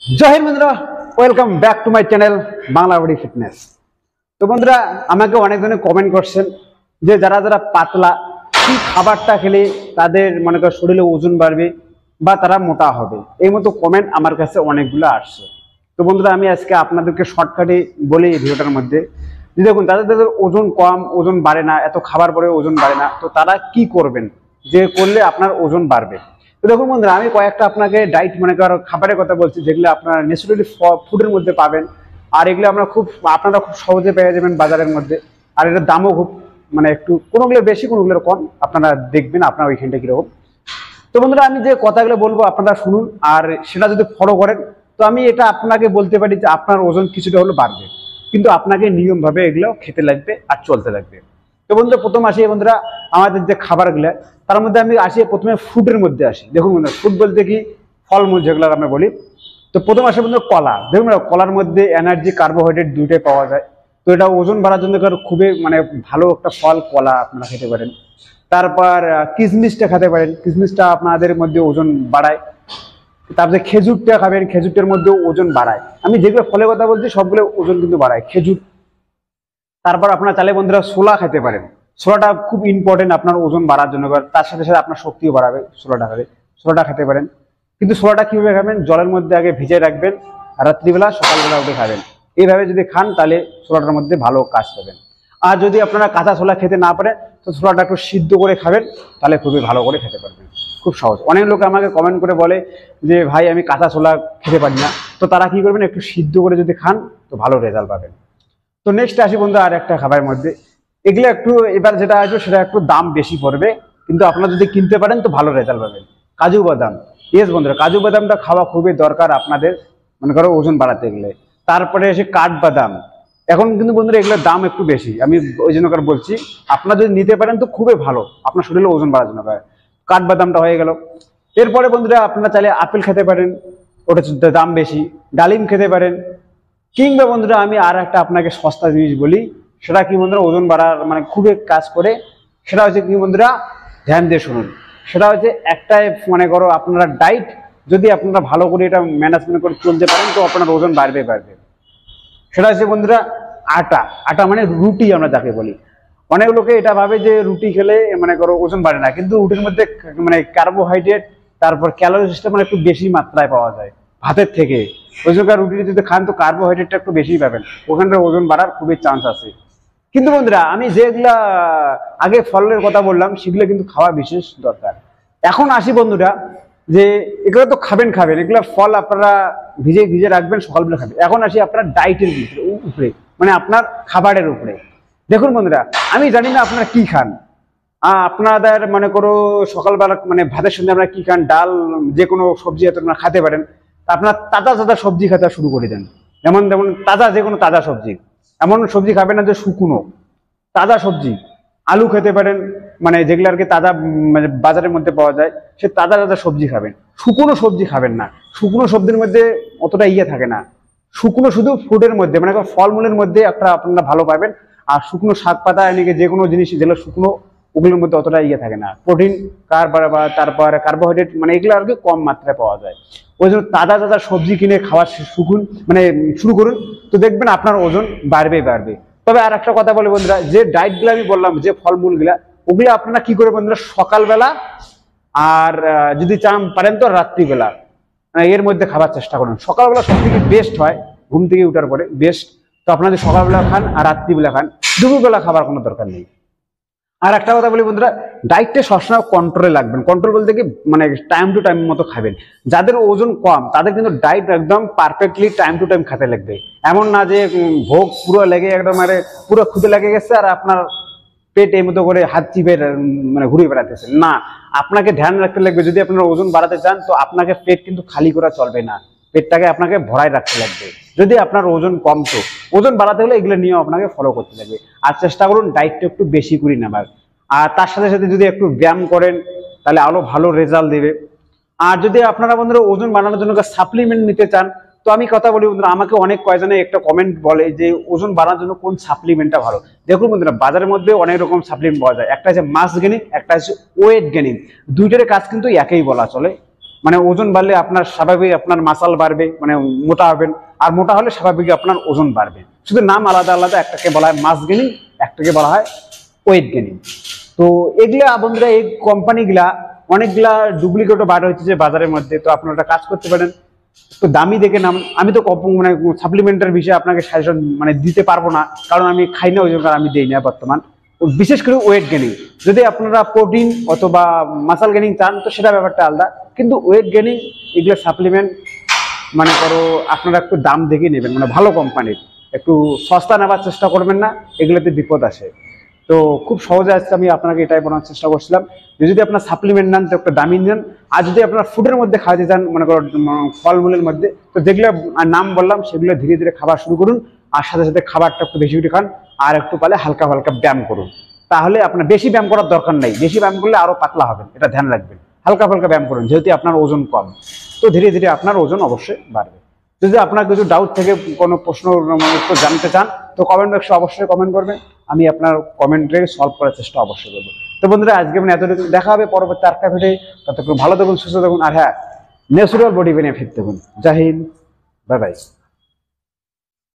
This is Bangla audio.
जय हिंद बंधुरा welcome back to my channel Bangla body fitness. तो बंधुरा আমাকে অনেকজনে কমেন্ট করছেন যে যারা যারা পাতলা কি খাবারটা খেলে তাদের মনে কর শরীরে ওজন বাড়বে বা তারা মোটা হবে, এই মতো কমেন্ট আমার কাছে অনেকগুলো আসছে। তো বন্ধুরা আমি আজকে আপনাদেরকে শর্টকাটে বলি এই ভিডিওটার মধ্যে যে দেখুন যাদের ওজন কম, ওজন বাড়ে না, এত খাবার পরে ওজন বাড়ে না, তো তারা কি করবেন যে করলে আপনার ওজন বাড়বে। তো দেখুন বন্ধুরা আমি কয়েকটা আপনাকে ডায়েট মনে কর খাবারের কথা বলছি যেগুলো আপনারা ন্যাচারালি ফুডের মধ্যে পাবেন, আর এগুলো আপনারা খুব সহজে পেয়ে যাবেন বাজারের মধ্যে, আর এটার দামও খুব মানে একটু কোনোগুলো বেশি কোনোগুলো কম, আপনারা দেখবেন আপনার ওইখানটা কিরকম। তো বন্ধুরা আমি যে কথাগুলো বলবো আপনারা শুনুন, আর সেটা যদি ফলো করেন তো আমি এটা আপনাকে বলতে পারি যে আপনার ওজন কিছুটা হলেও বাড়বে, কিন্তু আপনাকে নিয়মভাবে এগুলো খেতে লাগবে আর চলতে লাগবে। তো বন্ধুরা প্রথম আসি বন্ধুরা আমাদের যে খাবারগুলো, তার মধ্যে আমি আসি প্রথমে ফুডের মধ্যে আসি। দেখুন বন্ধুরা ফুড বলতে কি ফলমূল যেগুলো আমরা বলি। তো প্রথম আসে বন্ধুরা কলা। দেখুন কলার মধ্যে এনার্জি কার্বোহাইড্রেট দুইটাই পাওয়া যায়, তো এটা ওজন বাড়ার জন্য খুবই মানে ভালো একটা ফল কলা আপনারা খেতে পারেন। তারপর কিশমিশটা খেতে পারেন, কিশমিশটা আপনাদের মধ্যে ওজন বাড়ায়। তারপরে খেজুরটা খাবেন, খেজুরটার মধ্যেও ওজন বাড়ায়। আমি যেগুলো ফলের কথা বলছি সবগুলো ওজন কিন্তু বাড়ায় খেজুর। তারপর আপনারা চাইলে বন্ধুরা ছোলা খেতে পারেন, ছোলাটা খুব ইম্পর্টেন্ট আপনার ওজন বাড়ার জন্য, তার সাথে সাথে আপনার শক্তিও বাড়াবে ছোলাটা খেতে পারেন। কিন্তু ছোলাটা কিভাবে খাবেন, জলের মধ্যে আগে ভিজিয়ে রাখবেন, রাত্রিবেলা সকালবেলা উঠে খাবেন। এইভাবে যদি খান তাহলে ছোলাটার মধ্যে ভালো কাজ পাবেন। আর যদি আপনারা কাঁচা ছোলা খেতে না পারেন তো ছোলাটা একটু সিদ্ধ করে খাবেন, তাহলে খুবই ভালো করে খেতে পারবেন, খুব সহজ। অনেক লোক আমাকে কমেন্ট করে বলে যে ভাই আমি কাঁচা ছোলা খেতে পারি না, তো তারা কি করবেন একটু সিদ্ধ করে যদি খান তো ভালো রেজাল্ট পাবেন। তো নেক্সট আসি বন্ধু আর একটা খাবারের মধ্যে, এগুলো একটু এবার যেটা আসবে সেটা একটু দাম বেশি পড়বে, কিন্তু আপনারা যদি কিনতে পারেন তো ভালো রেজাল্ট পাবেন। কাজু বাদাম, ইয়েস বন্ধুরা কাজু বাদামটা খাওয়া খুবই দরকার আপনাদের মনে করো ওজন বাড়াতে গেলে। তারপরে এসে কাঠবাদাম, এখন কিন্তু বন্ধুরা এগুলোর দাম একটু বেশি, আমি ওই জন্য বলছি আপনারা যদি নিতে পারেন তো খুবই ভালো, আপনার শরীরে ওজন বাড়ার জন্য কাঠবাদামটা হয়ে গেল। এরপরে বন্ধুরা আপনারা চাইলে আপেল খেতে পারেন, ওটা দাম বেশি। ডালিম খেতে পারেন, কিংবা বন্ধুরা আমি আর একটা আপনাকে সস্তা জিনিস বলি, সেটা কি বন্ধুরা ওজন বাড়ার মানে খুবই কাজ করে, সেটা হচ্ছে কি বন্ধুরা ধ্যান দিয়ে শুনুন। সেটা হচ্ছে একটাই মনে করো আপনারা ডায়েট যদি আপনারা ভালো করে এটা ম্যানেজমেন্ট করে চলতে পারেন তো আপনার ওজন বাড়বে। সেটা হচ্ছে বন্ধুরা আটা মানে রুটি আমরা যাকে বলি। অনেক লোকে এটা ভাবে যে রুটি খেলে মনে করো ওজন বাড়ে না, কিন্তু রুটির মধ্যে মানে কার্বোহাইড্রেট তারপর ক্যালোরি সিস্টেম মানে একটু বেশি মাত্রায় পাওয়া যায় ভাতের থেকে। ওই জন্য রুটি যদি খান তো কার্বোহাইড্রেটটা একটু বেশি পাবেন, ওখানটা ওজন বাড়ার খুবই চান্স আছে। কিন্তু বন্ধুরা আমি যেগুলা আগে ফলের কথা বললাম সেগুলো কিন্তু খাওয়া বিশেষ দরকার। এখন আসি বন্ধুরা যে এগুলো তো খাবেন, এগুলো ফল আপনারা ভিজে রাখবেন, সকালবেলা খাবেন। এখন আসি আপনার ডায়েটের উপরে মানে আপনার খাবারের উপরে। দেখুন বন্ধুরা আমি জানি না আপনারা কি খান, আপনাদের মনে করো সকালবেলা মানে ভাতের সঙ্গে আপনারা কি খান, ডাল যে কোনো সবজি আপনারা খেতে পারেন। আপনার তাজা সবজি খেতে শুরু করে দেন, যেমন তাজা যে কোনো তাজা সবজি, এমন সবজি খাবেন না যে শুকনো, তাজা সবজি। আলু খেতে পারেন, মানে যেগুলো আর কি তাজা মানে বাজারের মধ্যে পাওয়া যায়, সে তাজা সবজি খাবেন। শুকনো সবজি খাবেন না, শুকনো সবজির মধ্যে অতটা থাকে না। শুকনো শুধু ফুডের মধ্যে মানে ফলমূলের মধ্যে আপনারা ভালো পাবেন। আর শুকনো শাক পাতা এনেকে যে কোনো জিনিস যেগুলো শুকনো ওগুলোর মধ্যে অতটা থাকে না, প্রোটিন তারপর কার্বোহাইড্রেট মানে এগুলো আর কি কম মাত্রায় পাওয়া যায়। ওই জন্য তাজা সবজি কিনে খাওয়া শুরু করুন, তো দেখবেন আপনার ওজন বাড়বে। তবে আর একটা কথা বলি বন্ধুরা, যে ডায়েট গুলো আমি বললাম যে ফলমূল গুলা, ওগুলো আপনারা কি করে বন্ধুরা সকালবেলা আর যদি চান পারেন তো রাত্রিবেলা এর মধ্যে খাবার চেষ্টা করুন। সকালবেলা সব থেকে বেস্ট হয়, ঘুম থেকে উঠার পরে বেস্ট। তো আপনারা যদি সকালবেলা খান আর রাত্রিবেলা খান, দুপুরবেলা খাবার কোনো দরকার নেই। আর একটা কথা বলি বন্ধুরা, ডায়েটটা সবসময় কন্ট্রোলে রাখবেন। কন্ট্রোল বলতে কি মানে টাইম টু টাইম মতো খাবেন। যাদের ওজন কম তাদের কিন্তু ডায়েট একদম পারফেক্টলি টাইম টু টাইম খেতে লাগবে। এমন না যে ভোগ পুরো লেগে একদম পুরো খুদে লেগে গেছে আর আপনার পেট এই মতো করে হাত চিপে মানে ঘুরে বেড়াতেছে না। আপনাকে ধ্যান রাখতে লাগবে, যদি আপনার ওজন বাড়াতে চান তো আপনাকে পেট কিন্তু খালি করা চলবে না, পেটটাকে আপনাকে ভরাই রাখতে লাগবে। যদি আপনার ওজন কম তো ওজন বাড়াতে হলে এগুলো নিয়ম আপনাকে ফলো করতে লাগবে। আর চেষ্টা করুন ডায়েটটা একটু বেশি করে নেবার, আর তার সাথে সাথে যদি একটু ব্যায়াম করেন তাহলে আরো ভালো রেজাল্ট দেবে। আর যদি আপনারা বন্ধুরা ওজন বাড়ানোর জন্য সাপ্লিমেন্ট নিতে চান তো আমি কথা বলি বন্ধুরা, আমাকে অনেক কয়েকজনে একটা কমেন্ট বলে যে ওজন বাড়ানোর জন্য কোন সাপ্লিমেন্টটা ভালো। দেখুন বন্ধুরা বাজারের মধ্যে অনেক রকম সাপ্লিমেন্ট পাওয়া যায়, একটা আছে মাস গেনিং, একটা আছে ওয়েট গেনিং। দুইটার কাজ কিন্তু একই বলা চলে। মানে ওজন বাড়লে আপনার স্বাভাবিক আপনার মাসাল বাড়বে, মানে মোটা হবেন, আর মোটা হলে স্বাভাবিক আপনার ওজন বাড়বে। শুধু নাম আলাদা আলাদা, একটাকে বলা হয় মাস গেনিং, একটাকে বলা হয় ওয়েট গেনিং। তো এগুলা বন্ধুরা, এই কোম্পানিগুলা অনেকগুলা ডুপ্লিকেটও বার হয়েছে যে বাজারের মধ্যে। তো আপনারা একটা কাজ করতে পারেন, একটু দামি দেখে নাম। আমি তো মানে সাপ্লিমেন্টের বিষয়ে আপনাকে সাজেশন মানে দিতে পারবো না, কারণ আমি খাই না, ওই জন্য আমি দিই না বর্তমান। বিশেষ করে ওয়েট গেনিং, যদি আপনারা প্রোটিন অথবা মাসাল গেনিং চান তো সেটা ব্যাপারটা আলাদা, কিন্তু ওয়েট গেনিং এগুলো সাপ্লিমেন্ট মনে করো আপনারা একটু দাম দেখে নেবেন, মানে ভালো কোম্পানির। একটু সস্তা নেওয়ার চেষ্টা করবেন না, এগুলোতে বিপদ আসে। তো খুব সহজে আজকে আমি আপনাকে এটাই বলার চেষ্টা করছিলাম যে যদি আপনার সাপ্লিমেন্ট নেন তো একটা দামি নেন, আর যদি আপনার ফুডের মধ্যে খাওয়াতে চান, মনে করো ফলমূলের মধ্যে, তো যেগুলো নাম বললাম সেগুলো ধীরে ধীরে খাবার শুরু করুন, আর সাথে সাথে খাবারটা একটু বেশি বেশি খান, আর একটু পালে হালকা হালকা ব্যায়াম করুন। তাহলে আপনার বেশি ব্যায়াম করার দরকার নেই, বেশি ব্যায়াম করলে আরো পাতলা হবেন, এটা ধ্যান রাখবেন। হালকা হালকা ব্যায়াম করুন, যেহেতু আপনার ওজন কম, তো ধীরে ধীরে আপনার ওজন অবশ্যই বাড়বে। যদি আপনার কিছু ডাউট থেকে কোনো প্রশ্ন উত্তর জানতে চান তো কমেন্ট বক্সে অবশ্যই কমেন্ট করবেন, আমি আপনার কমেন্টে সলভ করার চেষ্টা অবশ্যই করবো। তো বন্ধুরা, আজকে মানে এতটুকু, দেখা হবে পরবর্তী আরেকটা ভিডিও। ততক্ষণ ভালো থাকুন, সুস্থ থাকুন, আর হ্যাঁ, ন্যাচুরাল বডি বেনিফিট দেখুন। জয় হিন্দ, বাই বাই।